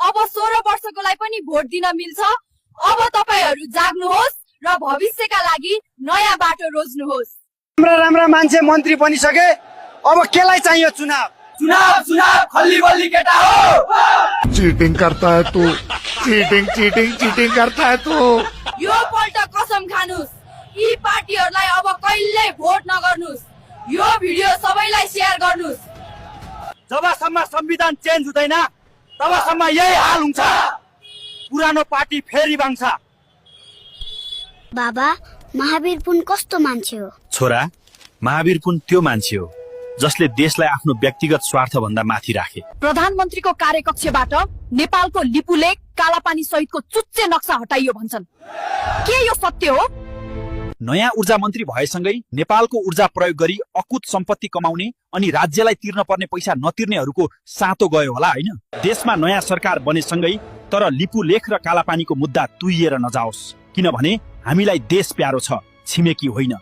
अब 16 वर्षकोलाई पनि भोट दिन मिल्छ। अब तपाईहरु जाग्नुहोस् र भविष्यका लागि नयाँ बाटो रोज्नुहोस्। राम्रा मान्छे मन्त्री बनिसके, अब केलाई चाहियो चुनाव? चुनाव खल्ली बल्ली केटा हो। चीटिंग करता है तू, चीटिंग करता है तू। यो पल्ट कसम खानुस्, यी पार्टीहरुलाई अब कहिल्यै भोट नगर्नुस्। यो भिडियो सबैलाई शेयर गर्नुस्। जबसम्म संविधान चेन्ज हुँदैन तबसम्म यही हाल हुन्छ। पुरानो पार्टी फेरि बन्छ। बाबा, महावीर पुन कस्तो मान्छे हो? छोरा, महावीर पुन त्यो मान्छे हो जसले देशलाई आफ्नो व्यक्तिगत स्वार्थ भन्दा माथि राखे। प्रधानमन्त्रीको कार्यकक्षबाट नेपालको लिपुलेख कालापानी सहितको चुच्चे नक्सा हटाइयो भन्छन्। के यो सत्य हो? नयाँ ऊर्जा मन्त्री भएसँगै नेपालको ऊर्जा प्रयोग गरी अकुत सम्पत्ति कमाउने अनि राज्यलाई तिर्न पर्ने पैसा नतिर्नेहरूको सातो गयो होला हैन? देशमा नयाँ सरकार बनेसँगै तर लिपुलेख र कालापानीको मुद्दा तुइएर नजाओस्, किनभने हामीलाई देश प्यारो छ, छिमेकी होइन।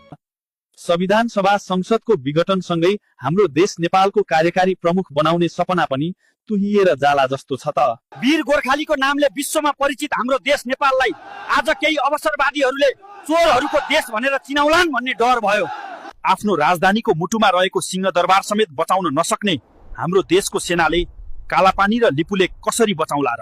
संविधान सभा संसदको विघटनसँगै हाम्रो देश नेपालको कार्यकारी प्रमुख बनाउने सपना पनि तुहिएर जाला जस्तो छ त। वीर गोर्खालीको नामले विश्वमा परिचित हाम्रो देश नेपाललाई आज केही अवसरवादीहरूले चोरहरूको देश भनेर चिनाउलान् भन्ने डर भयो। आफ्नो राजधानीको मुटुमा रहेको सिंहदरबार समेत बचाउन नसक्ने हाम्रो देशको सेनाले कालापानी र लिपुलेख कसरी बचाउला र?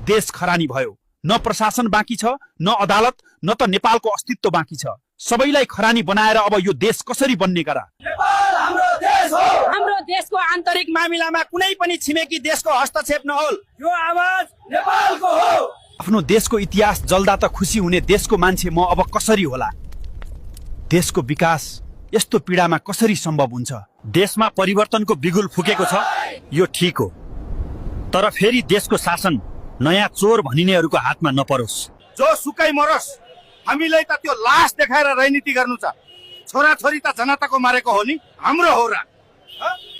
देश खरानी भयो। न प्रशासन बाँकी छ, न अदालत, न त नेपालको अस्तित्व बाँकी छ। सबैलाई खरानी बनाएर अब यो देश कसरी बन्ने गरा? नेपाल हाम्रो देश हो। हाम्रो देशको आन्तरिक मामिलामा कुनै पनि छिमेकी देशको हस्तक्षेप नहोल। यो आवाज नेपालको हो। आफ्नो देशको इतिहास जल्दा त खुसी हुने देशको मान्छे म अब कसरी होला? देशको विकास यस्तो पीडामा कसरी सम्भव हुन्छ? देशमा परिवर्तनको बिगुल फुकेको छ, यो ठीक हो, तर फेरि देशको शासन नयाँ चोर भनिनेहरूको हातमा नपरोस्। जो सुकै मरोस्, हामीलाई त त्यो लास देखाएर राजनीति गर्नु छ। छोराछोरी त जनताको मारेको हो नि, हाम्रो हो र?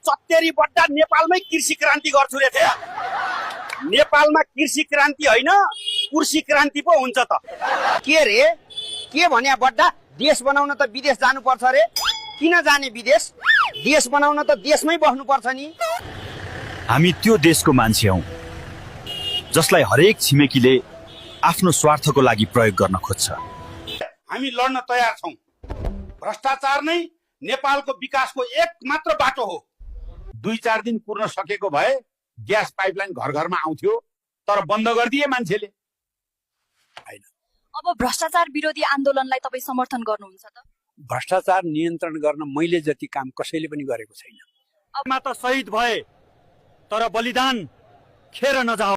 चत्तेरी बड्डा नेपालमै कृषि क्रान्ति गर्छु रे थिए। नेपालमा कृषि क्रान्ति होइन, कुर्सी क्रान्ति पो हुन्छ त। के रे? के भन्या बड्डा? देश बनाउन त विदेश जानुपर्छ रे। किन जाने विदेश? देश बनाउन त देशमै बस्नुपर्छ नि। हामी त्यो देशको मान्छे हौ जसलाई हरेक छिमेकीले आफ्नो स्वार्थको लागि प्रयोग गर्न खोज्छ। हामी लड्न तयार छौं। भ्रष्टाचार नै नेपालको विकासको एक मात्र बाटो हो। 2-4 दिन पुर्न सकेको भए ग्यास पाइपलाइन घर घरमा आउँथ्यो, तर बन्द गरिदिए मान्छेले। अब भ्रष्टाचार विरोधी आन्दोलनलाई तपाई समर्थन गर्नुहुन्छ त? भ्रष्टाचार नियन्त्रण गर्न मैले जति काम कसैले पनि गरेको छैन। अब त शहीद भए, तर बलिदान खेर नजाओ।